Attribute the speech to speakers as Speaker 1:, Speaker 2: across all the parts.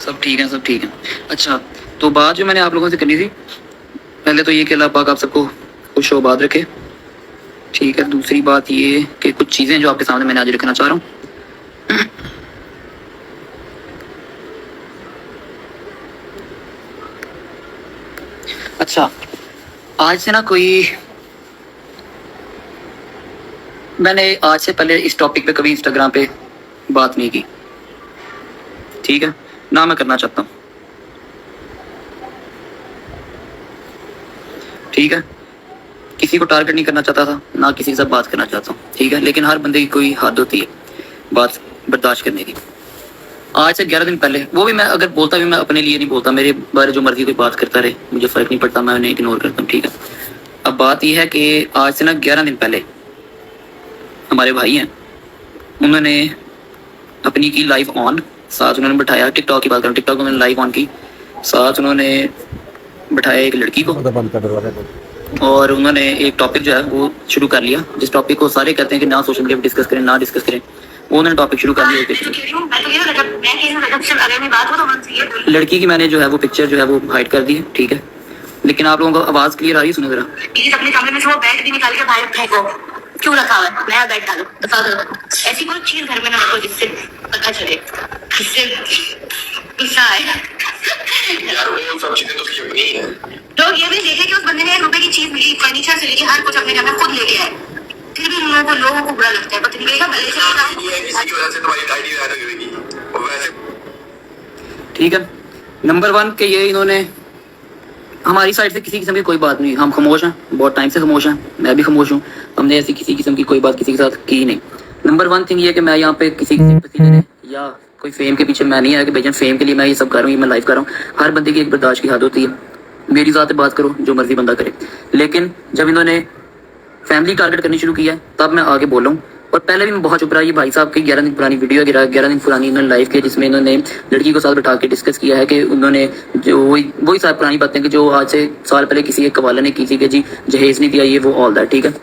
Speaker 1: सब ठीक है, सब ठीक है। अच्छा, तो बात जो मैंने आप लोगों से करनी थी, पहले तो ये कि अल्लाह पाक आप सबको खुश आबाद रखे। ठीक है, दूसरी बात ये कि कुछ चीज़ें जो आपके सामने मैंने आज रखना चाह रहा हूँ। अच्छा, आज से ना कोई, मैंने आज से पहले इस टॉपिक पे कभी इंस्टाग्राम पे बात नहीं की, ठीक है ना, मैं करना चाहता हूँ। ठीक है, किसी को टारगेट नहीं करना चाहता था, ना किसी से बात करना चाहता हूँ, ठीक है। लेकिन हर बंदे की कोई हद होती है बात बर्दाश्त करने की। आज से 11 दिन पहले, वो भी मैं अगर बोलता भी, मैं अपने लिए नहीं बोलता, मेरे बारे जो मर्जी कोई बात करता रहे, मुझे फर्क नहीं पड़ता, मैं उन्हें इग्नोर करता हूँ, ठीक है। अब बात यह है कि आज से ना 11 दिन पहले हमारे भाई हैं, उन्होंने अपनी की लाइव ऑन, साथ उन्होंने बैठाया, टिकटॉक की बात करूँ, टिकटॉक उन्होंने लाइव ऑन की, साथ उन्होंने बैठाया एक लड़की को, और उन्होंने एक टॉपिक जो है वो शुरू कर लिया, जिस टॉपिक को सारे कहते हैं कि ना सोशल मीडिया पर डिस्कस करें, ना डिस्कस करें, वो उन्होंने टॉपिक शुरू कर लिया। लड़की की मैंने जो है वो पिक्चर जो है वो हाइड कर दी है, ठीक है। लेकिन आप लोगों को आवाज क्लियर आ रही है? सुनो जरा। प्लीज अपने कमरे में से वो बेड भी निकाल के बाहर फेंको। क्यों रखा हुआ है? नया बेड डालो, दफा करो। ऐसी कोई चीज घर में ना रखो जिससे पता चले, जिससे गुस्सा आए। यार वो सब चीजें तो उसकी अपनी है। लोग ये भी देखे कि उस बंदे ने 1 रुपए की चीज मिली, फर्नीचर से लेके हर कुछ अपने घर में खुद ले गया है, फिर भी लोगों को बुरा लगता है। पता नहीं क्या भले से इसकी वजह से तुम्हारी आईडी ज्यादा गिरेगी। और वैसे ठीक है, नंबर 1 के ये इन्होंने, हमारी साइड से किसी किस्म की कोई बात नहीं, हम खामोश हैं, बहुत टाइम से खामोश हैं, मैं भी खामोश हूँ, हमने ऐसी किसी किस्म की कोई बात किसी के साथ की नहीं। नंबर 1 थिंग ये कि मैं यहाँ पे किसी की सिंपैथी लेने या कोई फेम के पीछे मैं नहीं आया कि भाई फेम के लिए मैं ये सब कर रहा हूँ, ये मैं लाइव कर रहा हूँ। हर बंदे की एक बर्दाश्त की हद होती है, मेरी ज़ात बात करो, जो मर्जी बंदा करे। लेकिन जब इन्होंने फैमिली टारगेट करनी शुरू किया तब मैं आगे बोला हूँ। और पहले भी मैं बहुत चुप रहा। ये भाई साहब की 11 दिन पुरानी वीडियो गिरा, 11 दिन पुरानी इन्होंने लाइव किया, जिसमें इन्होंने लड़की को साथ बैठा के डिस्कस किया है कि उन्होंने जो वही सारी पुरानी बातें कि जो आज से साल पहले किसी एक कवाला ने की थी कि जी जहेज नहीं दिया, ये वो ऑल दैट, ठीक है।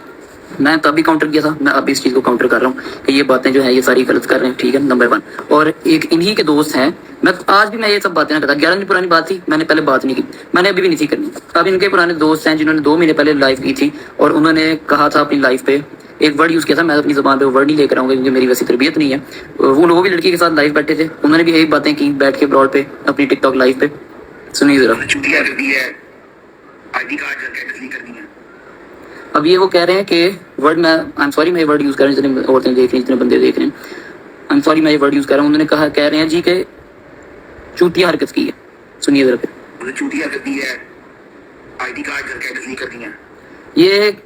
Speaker 1: मैं तब भी काउंटर किया था, मैं अब इस चीज़ को काउंटर कर रहा हूँ कि ये बातें जो है ये सारी गलत कर रहे हैं, ठीक है, नंबर 1। और एक इन्हीं के दोस्त हैं, मैं आज भी मैं ये सब बातें ना करता। 11 दिन पुरानी बात थी, मैंने पहले बात नहीं की, मैंने अभी भी नहीं थी करनी। अब इनके पुराने दोस्त हैं जिन्होंने 2 महीने पहले लाइव की थी, और उन्होंने कहा था अपनी लाइफ पे एक वर्ड यूज़ किया था, मैं अपनी ज़बान पे वर्ड नहीं लेकर आऊँगा क्योंकि मेरी वैसी तरबियत नहीं है। वो लोग भी लड़की के साथ लाइव बैठे थे, उन्होंने भी यही बातें की बैठ के ब्रॉड पे अपनी टिकटॉक लाइव पे। सुनिए जरा। अब ये वो कह रहे हैं कि वर्ड, मैं आई एम सॉरी मैं ये वर्ड यूज़ कर रहा हूँ, जितने औरतें देख रही हैं, जितने बंदे देख रहे हैं, आई एम सॉरी मैं ये वर्ड यूज़ कर रहा हूँ। उन्होंने कहा, कह रहे हैं जी कि चूतिया हरकत की है। सुनिए जरा फिर। चूतिया हरकत की है, आईडी कार्ड करके नहीं करती है, ये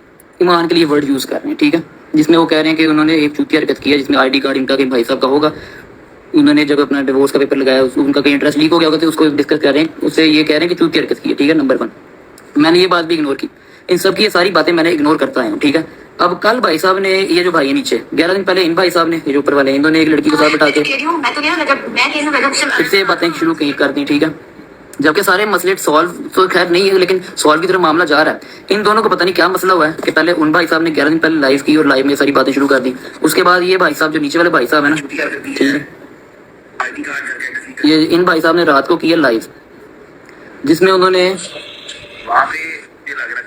Speaker 1: ईमान के लिए वर्ड यूज़ कर रहे हैं, ठीक है, जिसमें वो कह रहे हैं कि उन्होंने एक चूतिया हरकत की है, जिसमें आईडी कार्ड इनका कहीं भाई साहब का होगा, उन्होंने जब अपना डिवोर्स का पेपर लगाया उनका कहीं इंटरेस्ट लीक हो गया होगा, तो उसको डिस्कस कर रहे हैं, उससे ये कह रहे हैं कि चूतिया हरकत की है, ठीक है, नंबर 1। मैंने ये बात भी इग्नोर की, इन सब की ये सारी बातें मैंने इग्नोर करता आया हूँ, ठीक है। अब कल भाई साहब ने, ये जो भाई है नीचे, 11 दिन पहले इन भाई साहब ने, ये जो ऊपर वाले, इन्होंने एक लड़की के साथ बैठा के फिर से बातें शुरू कर दी, ठीक है। जबकि सारे मसले सॉल्व तो खैर नहीं है, लेकिन सॉल्व की तरफ मामला जा रहा है। इन दोनों को पता नहीं क्या मसला हुआ है कि पहले उन भाई साहब ने 11 दिन पहले लाइव की और लाइव में सारी बातें शुरू कर दी, उसके बाद ये भाई साहब जो नीचे वाले भाई साहब है ना, ठीक है, ये इन भाई साहब ने रात को किया लाइव, जिसमें उन्होंने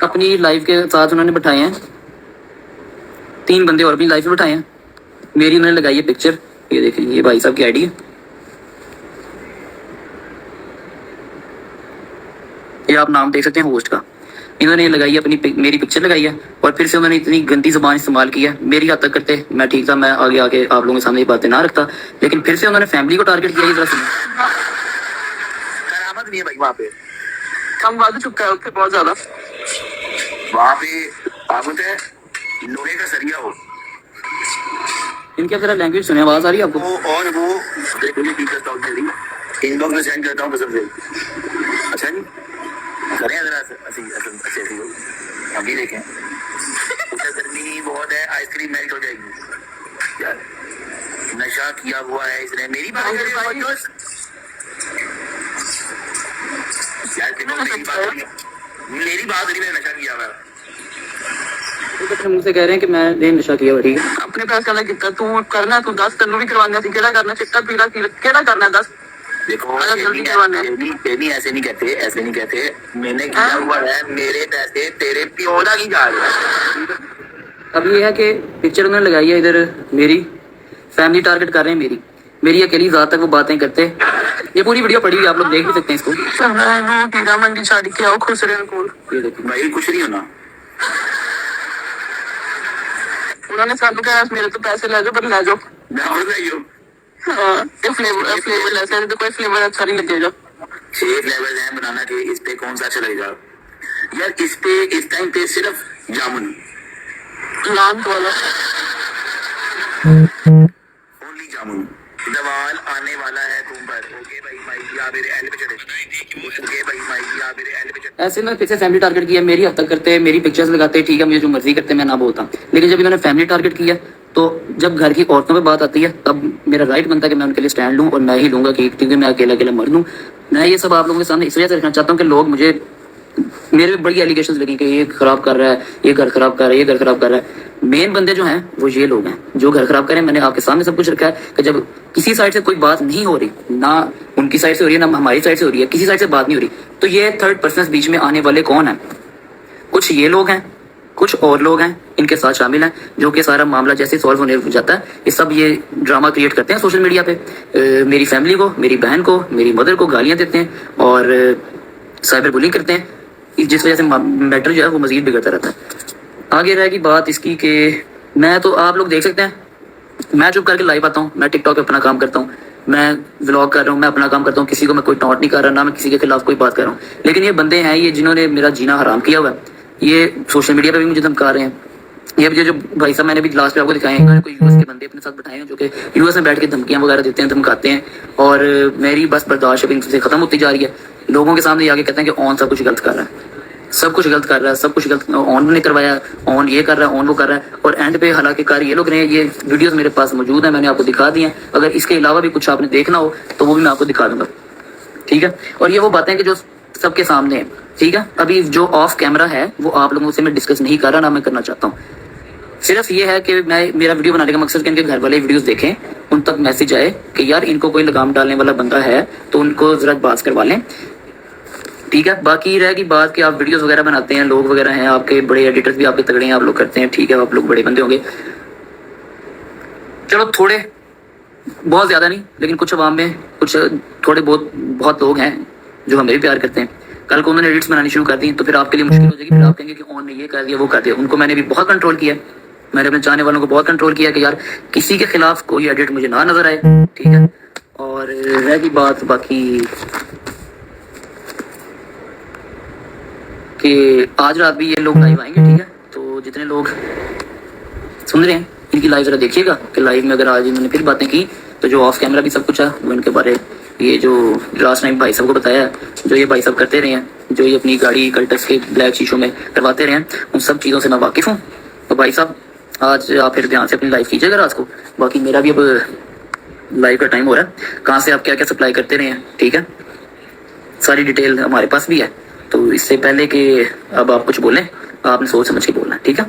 Speaker 1: अपनी लाइफ के साथ उन्होंने बैठाए हैं 3 बंदे और अपनी लाइफ में बैठाए हैं। मेरी उन्होंने लगाई है पिक्चर, ये देखें, ये भाई साहब की आईडी है, ये आप नाम देख सकते हैं होस्ट का। इन्होंने लगाई है अपनी मेरी पिक्चर लगाई है, और फिर से उन्होंने इतनी गंदी जुबान इस्तेमाल की है। मेरी हद तक करते मैं ठीक था, मैं आगे आके आप लोगों के सामने ये बातें ना रखता, लेकिन फिर से उन्होंने फैमिली को टारगेट किया। इस करामत नहीं है भाई, वहाँ पे कम वादा चुका है उससे बहुत ज्यादा, वहाँ पे आफत है, लोहे का सरिया हो। इनके जरा लैंग्वेज सुने, आवाज आ रही है आपको? और वो इनबॉक्स में सेंड करता हूँ कसम से। अच्छा जी, करें जरा अच्छे हम भी देखें। गर्मी बहुत है, आइसक्रीम मेल्ट हो जाएगी यार, नशा किया हुआ है इसने। मेरी बात यार, मेरी बात नहीं, मैंने नशा किया हुआ है। अपने मुंह से कह रहे हैं कि मैंने नशा किया हुआ, ठीक है।
Speaker 2: अपने पैसे वाला कितना तू करना, तू 10 तेनू भी करवाना सी, केड़ा करना, चिट्टा पीला केड़ा करना 10।
Speaker 3: देखो
Speaker 2: अगर जल्दी करवाना है।
Speaker 3: ये भी ऐसे नहीं कहते, ऐसे नहीं कहते। मैंने किया हुआ है, मेरे पैसे तेरे प्यो का की जा रहा है।
Speaker 1: अब ये है कि पिक्चर उन्होंने लगाई है इधर, मेरी फैमिली टारगेट कर रहे हैं, मेरी अकेली ज़ात तक वो बातें करते। ये पूरी वीडियो पड़ी हुई, आप लोग देख भी सकते हैं इसको।
Speaker 2: हीरा मंडी छाड़ के आओ खुसरे कोल।
Speaker 1: ये देखो
Speaker 3: भाई कुछ नहीं होना।
Speaker 2: उन्होंने सानू कहा मेरे तो पैसे ले जाओ, पर ले जाओ।
Speaker 3: मैं और नहीं हूँ।
Speaker 2: हाँ, ये फ्लेवर ऐसे तो कोई फ्लेवर अच्छा नहीं लगेगा।
Speaker 3: 6 फ्लेवर है बनाना के, इस पे कौन सा अच्छा लगेगा यार? इस पे इस टाइम पे सिर्फ जामुन,
Speaker 2: नान वाला
Speaker 3: ओनली जामुन। दवाल आने वाला है तुम पर। ओके भाई माइक या मेरे एल पे चढ़े। ओके भाई माइक या मेरे एल पे चढ़े।
Speaker 1: ऐसे में फिर से फैमिली टारगेट किया, मेरी हद तक करते, मेरी पिक्चर्स लगाते, ठीक है, मुझे जो मर्जी करते मैं ना बोलता। लेकिन जब इन्होंने फैमिली टारगेट किया तो जब घर की औरतों पे बात आती है तब मेरा राइट बनता है कि मैं उनके लिए स्टैंड लूँ, और मैं ही लूँगा कि क्योंकि मैं अकेला अकेला मर लूँ। मैं ये सब आप लोगों के सामने इस वजह से रखना चाहता हूँ कि लोग मुझे, मेरे पे बड़ी एलिगेशंस लगी कि ये खराब कर रहा है, ये घर खराब कर रहा है, ये घर खराब कर रहा है। मेन बंदे जो हैं वो ये लोग हैं जो घर खराब करें। मैंने आपके सामने सब कुछ रखा है कि जब किसी साइड से कोई बात नहीं हो रही, ना उनकी साइड से हो रही है ना हमारी साइड से हो रही है, किसी साइड से बात नहीं हो रही, तो ये थर्ड पर्सन बीच में आने वाले कौन है? कुछ ये लोग हैं, कुछ और लोग हैं इनके साथ शामिल हैं, जो कि सारा मामला जैसे सॉल्व होने लग जाता है ये सब ये ड्रामा क्रिएट करते हैं सोशल मीडिया पे। मेरी फैमिली को, मेरी बहन को, मेरी मदर को गालियां देते हैं और साइबर बुलिंग करते हैं, जिस वजह से मैटर जो है वो मजीद बिगड़ता रहता है। आगे रहेगी बात इसकी कि मैं, तो आप लोग देख सकते हैं, मैं चुप करके लाइव आता हूँ, मैं टिकटॉक पे अपना काम करता हूँ, मैं व्लॉग कर रहा हूँ, मैं अपना काम करता हूँ, किसी को मैं कोई टॉन्ट नहीं कर रहा, ना मैं किसी के खिलाफ कोई बात कर रहा हूँ। लेकिन ये बंदे हैं ये जिन्होंने मेरा जीना हराम किया हुआ है, ये सोशल मीडिया पे भी मुझे धमका रहे हैं। ये मुझे जो भाई साहब मैंने भी लास्ट पे आपको दिखाए हैं, कोई यूएस के बंदे अपने साथ बैठाए हैं जो कि यूएस में बैठ के धमकियां वगैरह देते हैं, धमकाते हैं, और मेरी बस बर्दाश्त इनसे खत्म होती जा रही है। लोगों के सामने आके कहते हैं कि ऑन सब कुछ गलत कर रहा है, सब कुछ गलत कर रहा है, सब कुछ गलत, ऑन ने करवाया, ऑन ये कर रहा है, ऑन वो कर रहा है, और एंड पे हालांकि कार ये लोग रहे हैं। ये वीडियोस मेरे पास मौजूद है, मैंने आपको दिखा दी हैं। अगर इसके अलावा भी कुछ आपने देखना हो तो वो भी मैं आपको दिखा दूंगा, ठीक है। और ये वो बातें कि जो सबके सामने है, ठीक है। अभी जो ऑफ कैमरा है वो आप लोगों से मैं डिस्कस नहीं कर रहा, ना मैं करना चाहता हूँ। सिर्फ ये है कि मैं, मेरा वीडियो बनाने का मकसद कि इनके घर वाले वीडियोस देखें, उन तक मैसेज आए कि यार इनको कोई लगाम डालने वाला बंदा है तो उनको जरा बात करवा लें, ठीक है। बाकी रहेगी बात कि आप वीडियोस वगैरह बनाते हैं, लोग वगैरह हैं आपके बड़े एडिटर्स भी आपके तगड़े हैं, आप लोग करते हैं, ठीक है, आप लोग बड़े बंदे होंगे, चलो थोड़े बहुत ज़्यादा नहीं, लेकिन कुछ अवाम में कुछ थोड़े बहुत लोग हैं जो हमें भी प्यार करते हैं। कल को उन्होंने एडिट्स बनानी शुरू कर दी तो फिर आपके लिए मुश्किल हो जाएगी, फिर आप कहेंगे कि ऑन ने ये कर दिया वो कर दिया। उनको मैंने भी बहुत कंट्रोल किया, मैंने अपने चाहने वालों को बहुत कंट्रोल किया कि यार किसी के खिलाफ कोई एडिट मुझे ना नजर आए, ठीक है। और रहेगी बात बाकी कि आज रात भी ये लोग लाइव आएंगे, ठीक है। तो जितने लोग सुन रहे हैं इनकी लाइव जरा देखिएगा कि लाइव में अगर आज इन्होंने फिर बातें की तो जो ऑफ कैमरा भी सब कुछ है वो इनके बारे, ये जो लास्ट टाइम भाई साहब को बताया, जो ये भाई साहब करते रहे हैं, जो ये अपनी गाड़ी कल्टस के ब्लैक शीशों में करवाते रहे हैं, उन सब चीज़ों से मैं वाकिफ़ हूँ। तो भाई साहब आज आप फिर ध्यान से अपनी लाइव कीजिएगा रात को। बाकी मेरा भी अब लाइव का टाइम हो रहा है, कहाँ से आप क्या क्या सप्लाई करते रहे हैं, ठीक है, सारी डिटेल हमारे पास भी है। तो इससे पहले कि अब आप कुछ बोलें, आपने सोच समझ के बोलना है, ठीक है।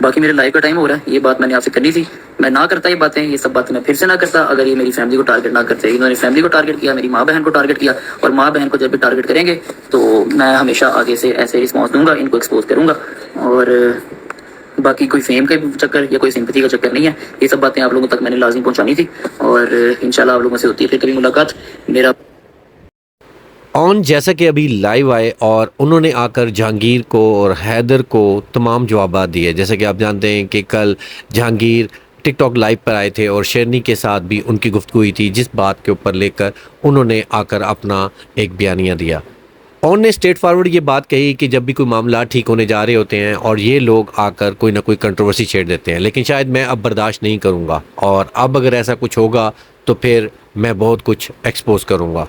Speaker 1: बाकी मेरे लाइव का टाइम हो रहा है, ये बात मैंने आपसे करनी थी, मैं ना करता ये बातें, ये सब बातें मैं फिर से ना करता अगर ये मेरी फैमिली को टारगेट ना करते। इन्होंने फैमिली को टारगेट किया, मेरी माँ बहन को टारगेट किया, और माँ बहन को जब भी टारगेट करेंगे तो मैं हमेशा आगे से ऐसे रिस्पॉन्स दूंगा, इनको एक्सपोज करूंगा। और बाकी कोई फेम का चक्कर या कोई सिंपैथी का चक्कर नहीं है, ये सब बातें आप लोगों तक मैंने लाजमी पहुँचानी थी, और इंशाल्लाह आप लोगों से होती है फिर कभी मुलाकात। मेरा
Speaker 4: ऑन जैसा कि अभी लाइव आए और उन्होंने आकर जहांगीर को और हैदर को तमाम जवाब दिए। जैसा कि आप जानते हैं कि कल जहांगीर टिकटॉक लाइव पर आए थे और शेरनी के साथ भी उनकी गुफ्तगू हुई थी, जिस बात के ऊपर लेकर उन्होंने आकर अपना एक बयानिया दिया। ऑन ने स्ट्रेट फॉरवर्ड ये बात कही कि जब भी कोई मामला ठीक होने जा रहे होते हैं और ये लोग आकर कोई ना कोई कंट्रोवर्सी छेड़ देते हैं, लेकिन शायद मैं अब बर्दाश्त नहीं करूँगा, और अब अगर ऐसा कुछ होगा तो फिर मैं बहुत कुछ एक्सपोज करूँगा।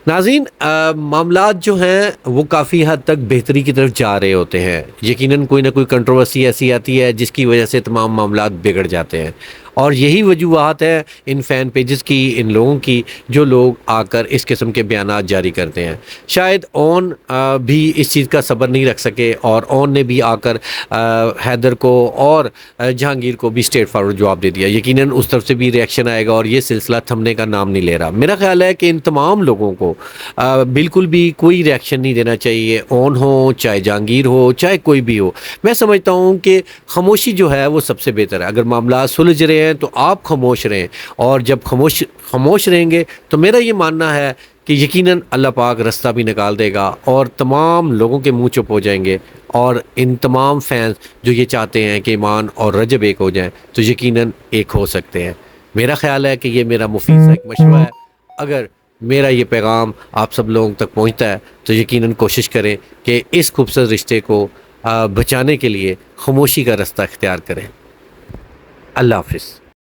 Speaker 4: नाज़रीन, मामलात जो हैं वो काफ़ी हद तक बेहतरी की तरफ जा रहे होते हैं। यकीनन कोई ना कोई कंट्रोवर्सी ऐसी आती है जिसकी वजह से तमाम मामलात बिगड़ जाते हैं, और यही वजूहत है इन फ़ैन पेजेस की, इन लोगों की, जो लोग आकर इस किस्म के बयानात जारी करते हैं। शायद ओन भी इस चीज़ का सब्र नहीं रख सके और ओन ने भी आकर हैदर को और जहांगीर को भी स्ट्रेट फॉरवर्ड जवाब दे दिया। यकीनन उस तरफ से भी रिएक्शन आएगा और ये सिलसिला थमने का नाम नहीं ले रहा। मेरा ख्याल है कि इन तमाम लोगों को बिल्कुल भी कोई रिएक्शन नहीं देना चाहिए, ओन हो चाहे जहांगीर हो चाहे कोई भी हो। मैं समझता हूँ कि खामोशी जो है वो सबसे बेहतर है। अगर मामला सुलझ रहे हैं तो आप खामोश रहें, और जब खामोश रहेंगे तो मेरा ये मानना है कि यकीनन अल्लाह पाक रास्ता भी निकाल देगा और तमाम लोगों के मुंह चुप हो जाएंगे। और इन तमाम फैंस जो ये चाहते हैं कि ईमान और रजब एक हो जाएं तो यकीनन एक हो सकते हैं। मेरा ख्याल है कि ये मेरा मुफीद सा एक मशवरा है। अगर मेरा ये पैगाम आप सब लोगों तक पहुंचता है तो यकीनन कोशिश करें कि इस खूबसूरत रिश्ते को बचाने के लिए खामोशी का रास्ता इख्तियार करें। अल्लाह हाफ़िज़।